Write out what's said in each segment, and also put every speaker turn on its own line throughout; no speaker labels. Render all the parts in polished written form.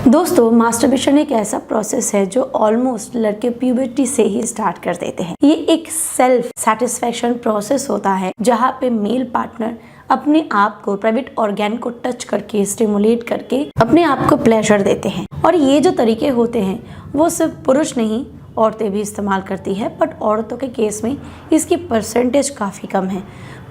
दोस्तों, मास्टरबेशन एक ऐसा प्रोसेस है जो ऑलमोस्ट लड़के प्यूबर्टी से ही स्टार्ट कर देते हैं। ये एक सेल्फ सेटिस्फैक्शन प्रोसेस होता है जहाँ पे मेल पार्टनर अपने आप को प्राइवेट ऑर्गेन को टच करके स्टिमुलेट करके अपने आप को प्लेजर देते हैं। और ये जो तरीके होते हैं वो सिर्फ पुरुष नहीं औरतें भी इस्तेमाल करती है, बट औरतों के केस में इसकी परसेंटेज काफ़ी कम है,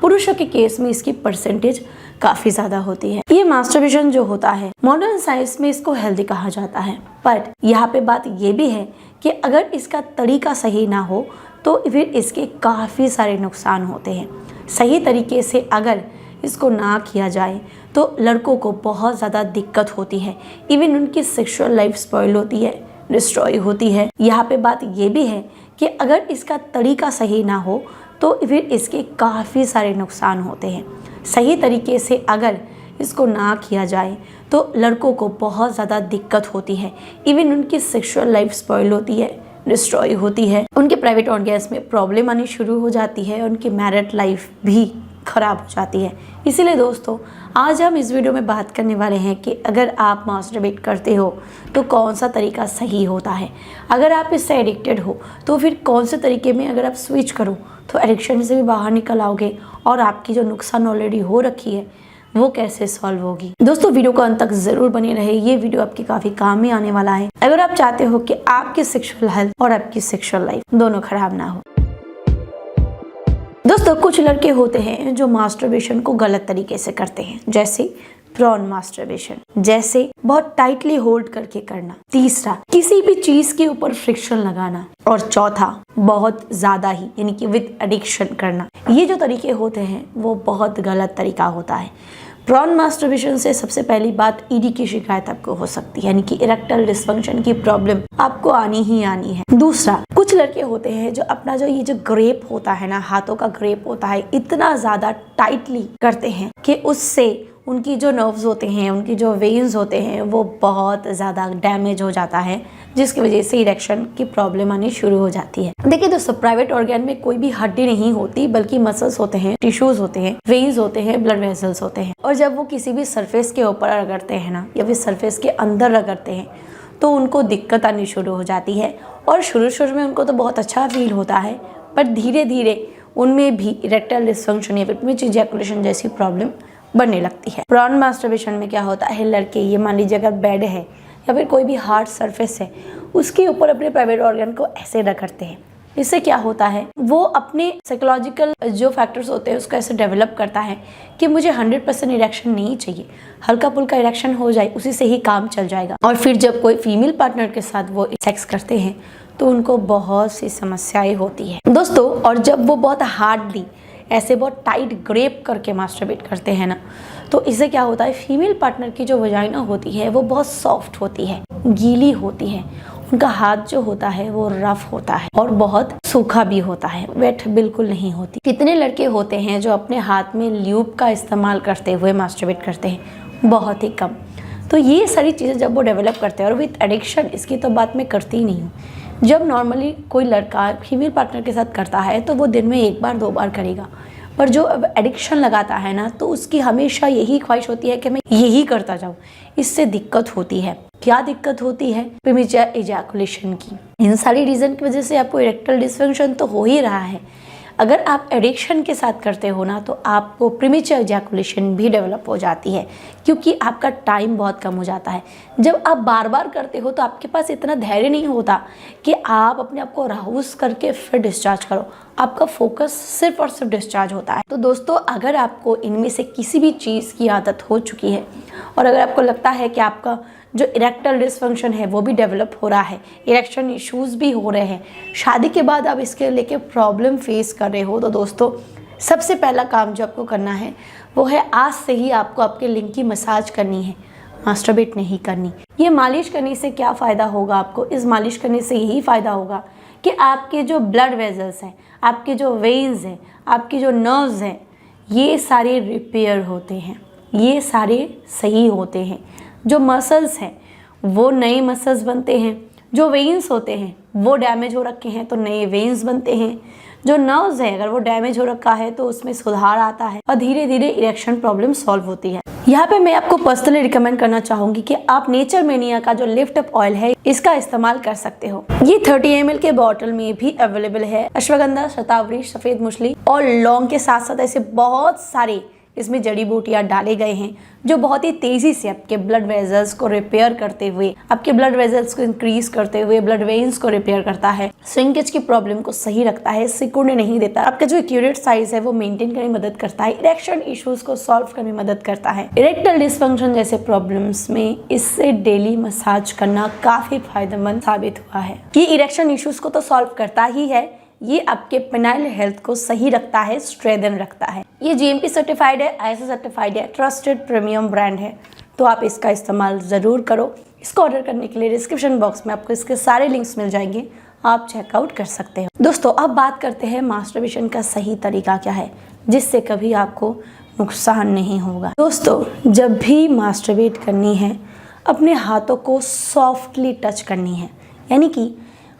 पुरुषों के केस में इसकी परसेंटेज काफ़ी ज़्यादा होती है। ये मास्टरबेशन जो होता है मॉडर्न साइंस में इसको हेल्दी कहा जाता है, बट यहाँ पे बात ये भी है कि अगर इसका तरीका सही ना हो तो फिर इसके काफ़ी सारे नुकसान होते हैं। सही तरीके से अगर इसको ना किया जाए तो लड़कों को बहुत ज़्यादा दिक्कत होती है, इवन उनकी सेक्सुअल लाइफ स्पॉइल होती है, डिस्ट्रॉय होती है। यहाँ पे बात ये भी है कि अगर इसका तरीका सही ना हो तो फिर इसके काफ़ी सारे नुकसान होते हैं। सही तरीके से अगर इसको ना किया जाए तो लड़कों को बहुत ज़्यादा दिक्कत होती है, इवन उनकी सेक्सुअल लाइफ स्पॉइल होती है, डिस्ट्रॉय होती है, उनके प्राइवेट ऑर्गन्स में प्रॉब्लम आनी शुरू हो जाती है, उनकी मैरिड लाइफ भी खराब हो जाती है। इसीलिए दोस्तों, आज हम इस वीडियो में बात करने वाले हैं कि अगर आप मास्टरबेट करते हो तो कौन सा तरीका सही होता है। अगर आप इससे एडिक्टेड हो तो फिर कौन से तरीके में अगर आप स्विच करो तो एडिक्शन से भी बाहर निकल आओगे और आपकी जो नुकसान ऑलरेडी हो रखी है वो कैसे सॉल्व होगी। दोस्तों, वीडियो को अंत तक जरूर बने रहे, ये वीडियो आपके काफी काम में आने वाला है अगर आप चाहते हो कि आपकी सेक्सुअल हेल्थ और आपकी सेक्सुअल लाइफ दोनों खराब ना हो। दोस्तों, कुछ लड़के होते हैं जो मास्टरबेशन को गलत तरीके से करते हैं, जैसे प्रॉन मास्टरबेशन, जैसे बहुत टाइटली होल्ड करके करना, तीसरा किसी भी चीज के ऊपर फ्रिक्शन लगाना, और चौथा बहुत ज्यादा ही यानी कि विद एडिक्शन करना। ये जो तरीके होते हैं वो बहुत गलत तरीका होता है। प्रॉन मास्टरबेशन से सबसे पहली बात ईडी की शिकायत आपको हो सकती है, यानी कि इरेक्टाइल डिसफंक्शन की प्रॉब्लम आपको आनी ही आनी है। दूसरा, कुछ लड़के होते हैं जो अपना जो ये जो ग्रेप होता है ना, हाथों का ग्रेप होता है, इतना ज्यादा टाइटली करते हैं कि उससे उनकी जो नर्व्स होते हैं, उनकी जो वेन्स होते हैं वो बहुत ज़्यादा डैमेज हो जाता है, जिसकी वजह से इरेक्शन की प्रॉब्लम आनी शुरू हो जाती है। देखिए दोस्तों, प्राइवेट ऑर्गन में कोई भी हड्डी नहीं होती, बल्कि मसल्स होते हैं, टिश्यूज होते हैं, वेन्स होते हैं, ब्लड वेसल्स होते हैं। और जब वो किसी भी सरफेस के ऊपर रगड़ते हैं ना, या फिर सरफेस के अंदर रगड़ते हैं तो उनको दिक्कत आनी शुरू हो जाती है। और शुरू में उनको तो बहुत अच्छा फील होता है, पर धीरे धीरे उनमें भी इरेक्टाइल डिसफंक्शन या फिर प्रीमेच्योर इजैकुलेशन जैसी प्रॉब्लम बनने लगती है। प्रॉन मास्टरबेशन में क्या होता है, लड़के ये मान लीजिए अगर बेड है या फिर कोई भी हार्ड सरफेस है उसके ऊपर अपने प्राइवेट ऑर्गन को ऐसे रगड़ते हैं। इससे क्या होता है, वो अपने साइकोलॉजिकल जो फैक्टर्स होते हैं उसको ऐसे डेवलप करता है कि मुझे 100% इरेक्शन नहीं चाहिए, हल्का फुल्का इरेक्शन हो जाए उसी से ही काम चल जाएगा। और फिर जब कोई फीमेल पार्टनर के साथ वो सेक्स करते हैं तो उनको बहुत सी समस्याएं होती है दोस्तों। और जब वो बहुत हार्डली ऐसे बहुत टाइट ग्रेप करके मास्टरबेट करते हैं ना, तो इससे क्या होता है, फीमेल पार्टनर की जो वजाइना होती है वो बहुत सॉफ्ट होती है, गीली होती है, उनका हाथ जो होता है वो रफ होता है और बहुत सूखा भी होता है, वेट बिल्कुल नहीं होती। कितने लड़के होते हैं जो अपने हाथ में ल्यूब का इस्तेमाल करते हुए मास्टरबेट करते हैं, बहुत ही कम। तो ये सारी चीज़ें जब वो डेवलप करते हैं, और विथ एडिक्शन इसकी तो बात मैं करती ही नहीं हूँ। जब नॉर्मली कोई लड़का फीमेल पार्टनर के साथ करता है तो वो दिन में 1 बार 2 बार करेगा, पर जो एडिक्शन लगाता है ना तो उसकी हमेशा यही ख्वाहिश होती है कि मैं यही करता जाऊँ। इससे दिक्कत होती है। क्या दिक्कत होती है, प्रीमेच्योर इजैकुलेशन की। इन सारी रीज़न की वजह से आपको इरेक्टाइल डिसफंक्शन तो हो ही रहा है। अगर आप एडिक्शन के साथ करते हो ना तो आपको प्रीमेच्योर इजैकुलेशन भी डेवलप हो जाती है, क्योंकि आपका टाइम बहुत कम हो जाता है। जब आप बार बार करते हो तो आपके पास इतना धैर्य नहीं होता कि आप अपने आप को अराउज करके फिर डिस्चार्ज करो, आपका फोकस सिर्फ और सिर्फ डिस्चार्ज होता है। तो दोस्तों, अगर आपको इनमें से किसी भी चीज़ की आदत हो चुकी है और अगर आपको लगता है कि आपका जो इरेक्टाइल डिसफंक्शन है वो भी डेवलप हो रहा है, इरेक्शन इश्यूज़ भी हो रहे हैं, शादी के बाद आप इसके लेके प्रॉब्लम फेस कर रहे हो, तो दोस्तों सबसे पहला काम जो आपको करना है वो है आज से ही आपको आपके लिंग की मसाज करनी है, मास्टरबेट नहीं करनी। ये मालिश करने से क्या फ़ायदा होगा आपको, इस मालिश करने से यही फ़ायदा होगा कि आपके जो ब्लड वेजल्स हैं, आपके जो वेन्स हैं, आपकी जो नर्व्स हैं, ये सारे रिपेयर होते हैं, ये सारे सही होते हैं। जो मसल्स हैं वो नए मसल्स बनते हैं, जो वेन्स होते हैं वो डैमेज हो रखे हैं तो नए वेन्स बनते हैं। जो नर्व्स है अगर वो डैमेज हो रखा है तो उसमें सुधार आता है और धीरे धीरे इरेक्शन प्रॉब्लम सॉल्व होती है। यहाँ पे मैं आपको पर्सनली रिकमेंड करना चाहूंगी कि आप नेचर मेनिया का जो लिफ्ट अप ऑयल है इसका इस्तेमाल कर सकते हो। ये 30 ml के बॉटल में भी अवेलेबल है। अश्वगंधा, शतावरी, सफेद मुसली और लौंग के साथ साथ ऐसे बहुत सारे इसमें जड़ी बूटियां डाले गए हैं जो बहुत ही तेजी से आपके ब्लड वेजल्स को रिपेयर करते हुए, आपके ब्लड वेजल्स को इंक्रीज करते हुए ब्लड वेन्स को रिपेयर करता है, श्रिंकेज की प्रॉब्लम को सही रखता है, सिकुड़ने नहीं देता, आपका जो एक्यूरेट साइज है वो मेंटेन करने में मदद करता है, इरेक्शन इश्यूज को सॉल्व करने में मदद करता है। इरेक्टल डिसफंक्शन जैसे प्रॉब्लम्स में इससे डेली मसाज करना काफी फायदेमंद साबित हुआ है। ये इरेक्शन इश्यूज को तो सॉल्व करता ही है, ये आपके पेनाइल हेल्थ को सही रखता है, स्ट्रेंथन रखता है। ये GMP सर्टिफाइड है, ISO सर्टिफाइड है, ट्रस्टेड प्रीमियम ब्रांड है, तो आप इसका इस्तेमाल ज़रूर करो। इसको ऑर्डर करने के लिए डिस्क्रिप्शन बॉक्स में आपको इसके सारे लिंक्स मिल जाएंगे, आप चेकआउट कर सकते हो। दोस्तों अब बात करते हैं मास्टरबेशन का सही तरीका क्या है जिससे कभी आपको नुकसान नहीं होगा। दोस्तों जब भी मास्टरबेट करनी है अपने हाथों को सॉफ्टली टच करनी है, यानी कि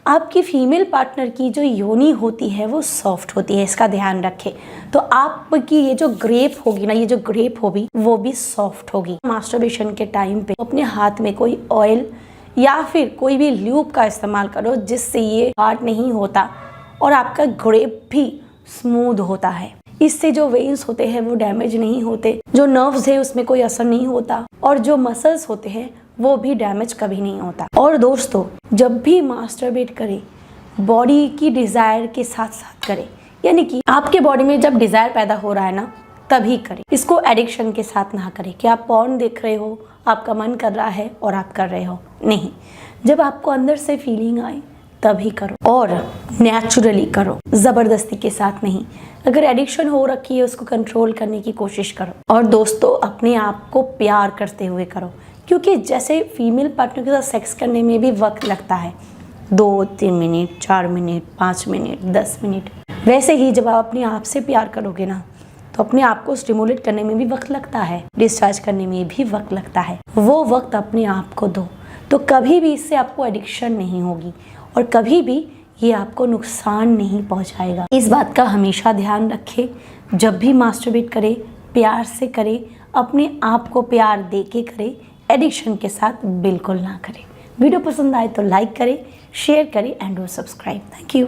आपकी फीमेल पार्टनर की जो योनि होती है वो सॉफ्ट होती है, इसका ध्यान रखें। तो आपकी ये जो ग्रेप होगी ना, ये जो ग्रेप होगी वो भी सॉफ्ट होगी। मास्टरबेशन के टाइम पे अपने हाथ में कोई ऑयल या फिर कोई भी ल्यूब का इस्तेमाल करो जिससे ये हार्ड नहीं होता और आपका ग्रेप भी स्मूथ होता है। इससे जो वेन्स होते हैं वो डैमेज नहीं होते, जो नर्व्स है उसमें कोई असर नहीं होता और जो मसल्स होते हैं वो भी डैमेज कभी नहीं होता। और दोस्तों जब भी मास्टरबेट करें बॉडी की डिजायर के साथ साथ करें, यानी कि आपके बॉडी में जब डिजायर पैदा हो रहा है ना तभी करें। इसको एडिक्शन के साथ ना करें कि आप पॉर्न देख रहे हो, आपका मन कर रहा है और आप कर रहे हो, नहीं। जब आपको अंदर से फीलिंग आए तभी करो और नेचुरली करो, जबरदस्ती के साथ नहीं। अगर एडिक्शन हो रखी है उसको कंट्रोल करने की कोशिश करो। और दोस्तों अपने आप को प्यार करते हुए करो, क्योंकि जैसे फीमेल पार्टनर के साथ सेक्स करने में भी वक्त लगता है, 2-3 मिनट, 4 मिनट, 5 मिनट, 10 मिनट, वैसे ही जब आप अपने आप से प्यार करोगे ना तो अपने आप को स्टिमुलेट करने में भी वक्त लगता है, डिस्चार्ज करने में भी वक्त लगता है। वो वक्त अपने आप को दो तो कभी भी इससे आपको एडिक्शन नहीं होगी और कभी भी ये आपको नुकसान नहीं पहुंचाएगा। इस बात का हमेशा ध्यान रखें। जब भी मास्टरबेट करें प्यार से करें, अपने आप को प्यार दे के करें, एडिक्शन के साथ बिल्कुल ना करें। वीडियो पसंद आए तो लाइक करें, शेयर करें and do subscribe. Thank you.